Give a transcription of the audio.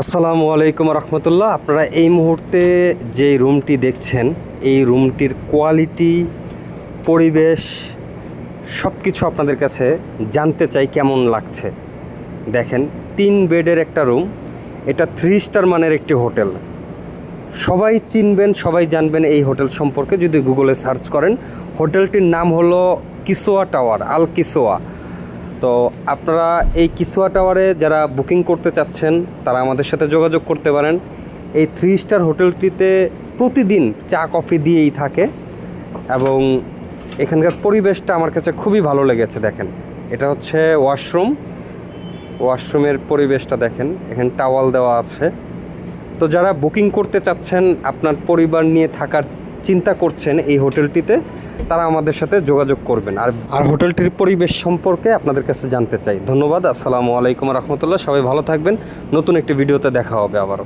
আসসালামু আলাইকুম রহমতুল্লাহ। আপনারা এই মুহূর্তে যে রুমটি দেখছেন, এই রুমটির কোয়ালিটি, পরিবেশ সব কিছু আপনাদের কাছে জানতে চাই কেমন লাগছে। দেখেন, 3 বেডের একটা রুম, এটা 3 স্টার মানের একটি হোটেল। সবাই চিনবেন, সবাই জানবেন এই হোটেল সম্পর্কে যদি গুগলে সার্চ করেন। হোটেলটির নাম হলো কিসোয়া টাওয়ার, আল কিসোয়া। তো আপনারা এই কিসোয়া টাওয়ারে যারা বুকিং করতে চাচ্ছেন তারা আমাদের সাথে যোগাযোগ করতে পারেন। এই 3 স্টার হোটেলটিতে প্রতিদিন চা কফি দিয়েই থাকে এবং এখানকার পরিবেশটা আমার কাছে খুবই ভালো লেগেছে। দেখেন, এটা হচ্ছে ওয়াশরুমের পরিবেশটা দেখেন, এখানে টাওয়াল দেওয়া আছে। তো যারা বুকিং করতে চাচ্ছেন, আপনার পরিবার নিয়ে থাকার চিন্তা করছেন এই হোটেলটিতে, তারা আমাদের সাথে যোগাযোগ করবেন। আর হোটেলটির পরিবেশ সম্পর্কে আপনাদের কাছে জানতে চাই। ধন্যবাদ। আসসালামু আলাইকুম রহমতুল্লাহ। সবাই ভালো থাকবেন। নতুন একটি ভিডিওতে দেখা হবে আবারও।